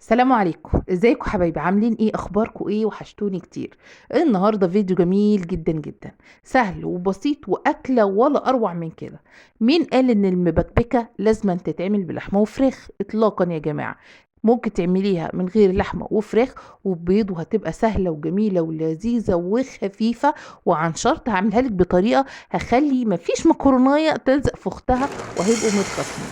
السلام عليكم، ازيكم حبايبي؟ عاملين ايه؟ اخباركم ايه؟ وحشتوني كتير. النهارده فيديو جميل جدا جدا، سهل وبسيط واكله ولا اروع من كده. مين قال ان المبكبكه لازم تتعمل بلحمه وفراخ؟ اطلاقا يا جماعه. ممكن تعمليها من غير لحمه وفراخ وبيض، وهتبقى سهله وجميله ولذيذه وخفيفه. وعن شرط هعملها لك بطريقه هخلي مفيش مكرونايه تلزق في اختها وهيبقوا متخاصمين.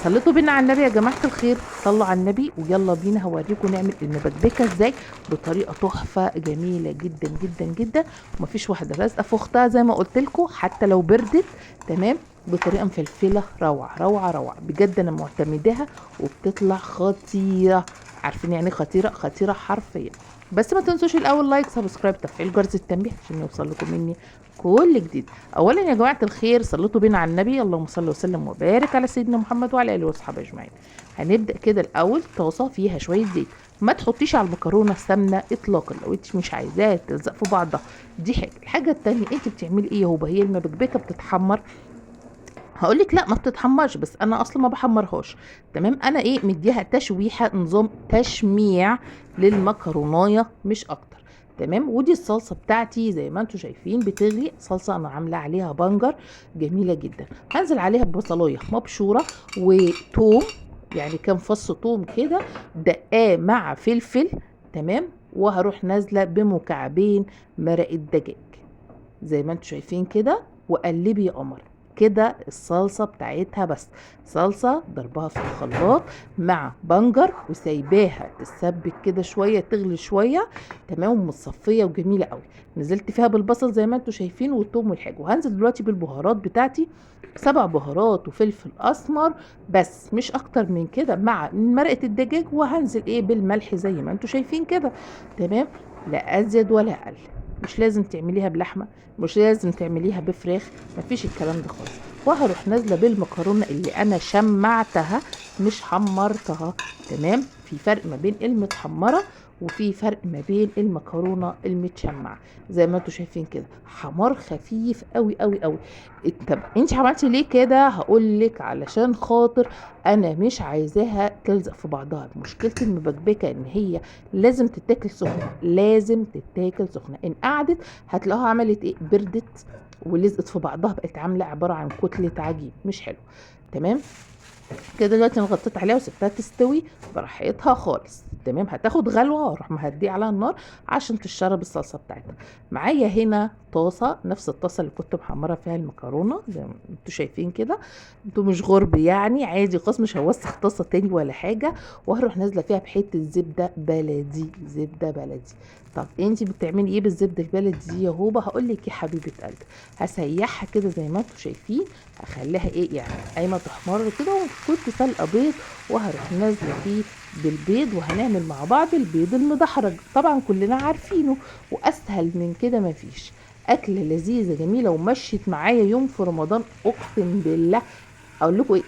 صليتوا بينا على النبي يا جماعة الخير، صلوا على النبي ويلا بينا هوريكم نعمل المبكبكة ازاي بطريقة تحفة جميلة جدا جدا جدا. ومفيش واحدة لازقة في اختها زي ما قلت لكم حتى لو بردت. تمام. بطريقة مفلفلة روعة روعة روعة بجد، انا معتمداها وبتطلع خطيرة. عارفين يعني خطيرة؟ خطيرة حرفيا. بس ما تنسوش الاول لايك، سبسكرايب، تفعيل جرس التنبيه عشان يوصل لكم مني كل جديد. اولا يا جماعه الخير، صلوا بينا على النبي، اللهم صل وسلم وبارك على سيدنا محمد وعلى اله واصحابه اجمعين. هنبدا كده الاول طاسه فيها شويه زيت. ما تحطيش على المكرونه سمنه اطلاقا لو انت مش عايزاها تلزق في بعضها. دي الحاجه التانية، انت بتعملي ايه؟ هي المبكبكه بتتحمر؟ هقولك لا ما بتتحمرش، بس انا اصلا ما بحمرهاش. تمام. انا ايه مديها تشويحه، نظام تشميع للمكرونايه مش اكتر. تمام. ودي الصلصه بتاعتي زي ما انتم شايفين بتغلي صلصه، انا عامله عليها بنجر جميله جدا. هنزل عليها ببصلايه مبشوره وتوم، يعني كام فص توم كده دقاه مع فلفل. تمام. وهروح نازله بمكعبين مرق الدجاج زي ما انتم شايفين كده، وقلبي يا قمر. كده الصلصة بتاعتها بس صلصة ضربها في الخلاط مع بنجر وسايباها تتسبك كده شوية تغلي شوية. تمام. ومتصفية وجميلة قوي. نزلت فيها بالبصل زي ما انتم شايفين والثوم والحاجة، وهنزل دلوقتي بالبهارات بتاعتي. 7 بهارات وفلفل اسمر بس مش اكتر من كده مع مرقة الدجاج، وهنزل ايه بالملح زي ما انتم شايفين كده. تمام. لا ازيد ولا اقل. مش لازم تعمليها بلحمه، مش لازم تعمليها بفراخ، مفيش الكلام ده خالص. وهروح نازله بالمكرونه اللي انا شمعتها مش حمرتها. تمام. في فرق ما بين المتحمره وفي فرق ما بين المكرونه المتشمعه. زي ما انتم شايفين كده حمار خفيف قوي قوي قوي. طب انت عملتي ليه كده؟ هقول لك علشان خاطر انا مش عايزاها تلزق في بعضها. مشكله المبكبكه ان هي لازم تتاكل سخنه، لازم تتاكل سخنه. ان قعدت هتلاقوها عملت ايه؟ بردت ولزقت في بعضها، بقت عامله عباره عن كتله عجين مش حلو. تمام. كده دلوقتي انا غطيت عليها وسبتها تستوي براحتها خالص. تمام. هتاخد غلوه واروح مهديه على النار عشان تشرب الصلصه بتاعتها. معايا هنا طاسه نفس الطاسه اللي كنت محمره فيها المكرونه زي ما انتوا شايفين كده. انتوا مش غرب يعني، عادي خالص، مش هوسخ طاسه تاني ولا حاجه. وهروح نازله فيها بحته زبده بلدي، زبده بلدي. طب انتي بتعملي ايه بالزبده البلدي دي يا هوبه؟ هقول لك يا حبيبه قلبي، هسيحها كده زي ما انتوا شايفين. اخليها ايه يعني قايمه تحمر كده، وكنت سلقه بيض وهروح نازله فيه بالبيض، وهنعمل مع بعض البيض المدحرج طبعا كلنا عارفينه. واسهل من كده مفيش. اكله لذيذه جميله ومشيت معايا يوم في رمضان اقسم بالله. اقول لكم ايه،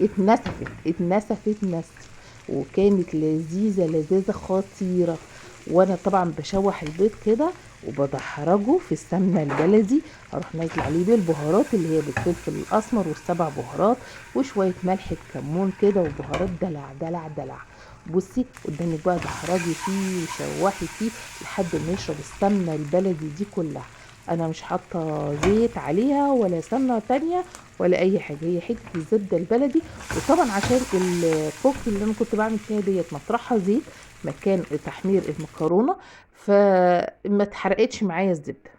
اتنسفت نسف. وكانت لذيذه لذيذه خطيره. وانا طبعا بشوح البيض كده وبدحرجه في السمنه البلدي. اروح نازل عليه بالبهارات اللي هي بالفلفل الاسمر وال7 بهارات وشويه ملح بكمون كده وبهارات دلع دلع دلع. بصي قدامك بقى دحرجي فيه وشوحي فيه لحد ما يشرب السمنه البلدي دي كلها. انا مش حاطه زيت عليها ولا سمنه تانية ولا اي حاجه، هي حته الزبده البلدي. وطبعا عشان الكوك اللي انا كنت بعمل فيها ديت مطرحها زيت مكان تحمير المكرونه، فما اتحرقتش معايا الزبده.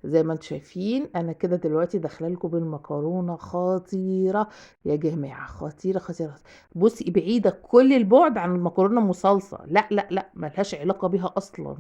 زي ما انتم شايفين انا كده دلوقتي داخله لكم بالمكرونه خطيره يا جماعه، خطيره خطيره. بصي بعيده كل البعد عن المكرونه مصلصه، لا لا لا ملهاش علاقه بيها اصلا.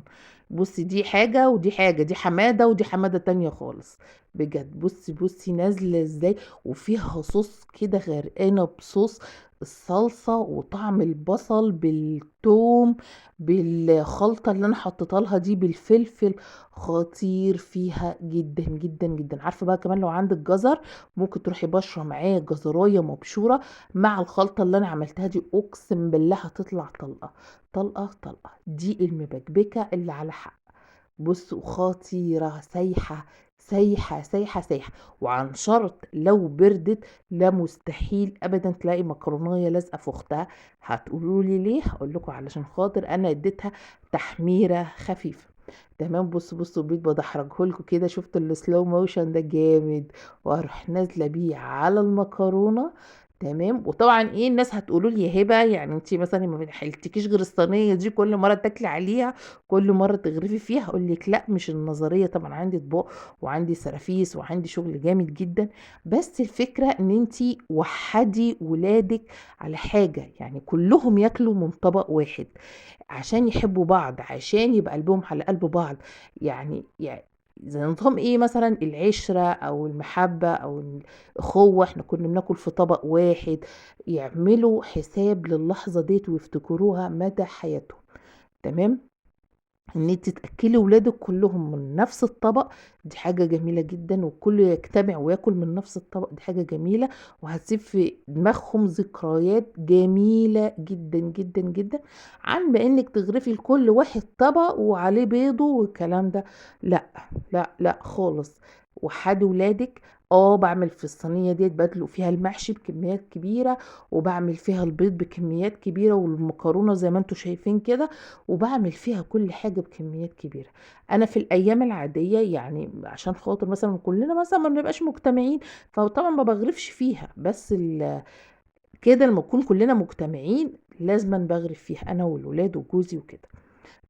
بصي دي حاجه ودي حاجه، دي حماده ودي حماده تانية خالص. بجد بصي بصي نازله ازاي، وفيها صوص كده غرقانه بصوص الصلصه وطعم البصل بالثوم بالخلطه اللي انا حطيتها لها دي بالفلفل. خطير فيها جدا جدا جدا. عارفه بقى كمان لو عندك جزر ممكن تروحي بشره معاه جزرايه مبشوره مع الخلطه اللي انا عملتها دي، اقسم بالله هتطلع طلقه طلقه طلقه. دي المبكبكه اللي على حق. بصوا خطيره، سايحه سايحة سايحة سايحة. وعن شرط لو بردت لا مستحيل ابدا تلاقي مكرونية لازقة في اختها. هتقولوا لي ليه؟ هقول لكم علشان خاطر انا اديتها تحميرة خفيفة. تمام. بصوا البيض بدحرجه لكم كده، شفتوا السلو موشن ده جامد، واروح نازله بيه على المكرونه. تمام. وطبعا ايه، الناس هتقولوا لي يا هبه يعني انت مثلا ما بتحلتكيش غير الصينيه دي كل مره تاكلي عليها، كل مره تغرفي فيها. هقول لك لا، مش النظريه. طبعا عندي اطباق وعندي سرافيس وعندي شغل جامد جدا، بس الفكره ان انت وحدي ولادك على حاجه، يعني كلهم ياكلوا من طبق واحد عشان يحبوا بعض، عشان يبقى قلبهم على قلب بعض. يعني زي نظام ايه، مثلا العشرة او المحبة او الاخوة، احنا كنا بناكل في طبق واحد. يعملوا حساب للحظة ديت ويفتكروها مدى حياتهم. تمام. ان انت تاكلي ولادك كلهم من نفس الطبق، دي حاجة جميلة جدا، والكل يجتمع وياكل من نفس الطبق، دي حاجة جميلة. وهتسيب في دماغهم ذكريات جميلة جدا جدا جدا، عن ما انك تغرفي لكل واحد طبق وعليه بيضه والكلام ده. لا لا لا خالص. وحدي ولادك. اه، بعمل في الصينية ديت بدلق فيها المحشي بكميات كبيرة، وبعمل فيها البيض بكميات كبيرة، والمكرونة زي ما انتوا شايفين كده، وبعمل فيها كل حاجة بكميات كبيرة. انا في الايام العادية يعني عشان خاطر مثلا كلنا مثلا ما بنبقاش مجتمعين، فطبعا ما بغرفش فيها، بس كده لما نكون كلنا مجتمعين لازم بغرف فيها انا والولاد وجوزي وكده.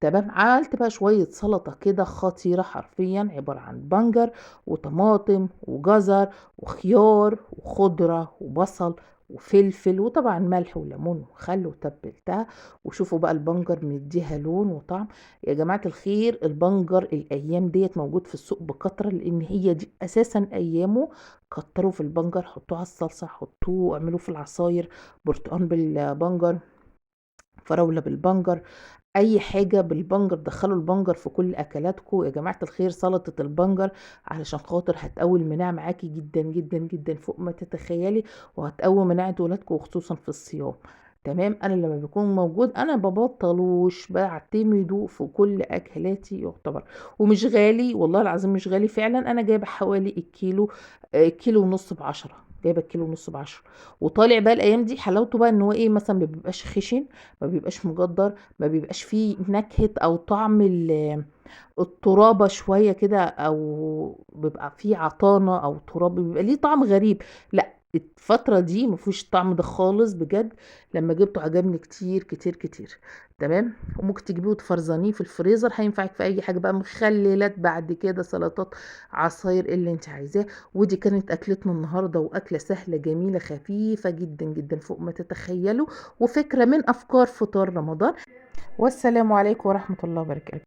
تمام. عملت بقى شوية سلطة كده خطيرة، حرفيا عبارة عن بنجر وطماطم وجزر وخيار وخضرة وبصل وفلفل، وطبعا ملح وليمون وخل، وتبلتها. وشوفوا بقى البنجر مديها لون وطعم. يا جماعة الخير، البنجر الأيام ديت موجود في السوق بكترة، لأن هي دي أساسا أيامه. كتروا في البنجر، حطوه على الصلصة، حطوه اعملوه في العصاير، برتقان بالبنجر، فراولة بالبنجر، اي حاجه بالبنجر. دخلوا البنجر في كل اكلاتكم يا جماعه الخير. سلطه البنجر علشان خاطر هتقوي المناعه معاكي جدا جدا جدا فوق ما تتخيلي، وهتقوي مناعه ولادكم وخصوصا في الصيام. تمام. انا لما بيكون موجود انا ببطلوش، بعتمده في كل اكلاتي يعتبر. ومش غالي والله العظيم، مش غالي فعلا. انا جايبه حوالي الكيلو، كيلو ونص ب10. جايبه كيلو ونص ب10. وطالع بقى الايام دي حلاوته بقى ان هو ايه، مثلا ما بيبقاش خشن، ما بيبقاش مجدر، ما بيبقاش فيه نكهة او طعم الترابة شوية كده، او بيبقى فيه عطانة او تراب، بيبقى ليه طعم غريب. لا، الفترة دي مفيش طعم ده خالص بجد. لما جبته عجبني كتير كتير كتير. تمام. وممكن تجيبيه وتفرزنيه في الفريزر، هينفعك في اي حاجة بقى، مخللات بعد كده، سلطات، عصاير، اللي انت عايزاه. ودي كانت اكلتنا النهاردة، واكلة سهلة جميلة خفيفة جدا جدا فوق ما تتخيلوا، وفكرة من افكار فطار رمضان. والسلام عليكم ورحمة الله وبركاته.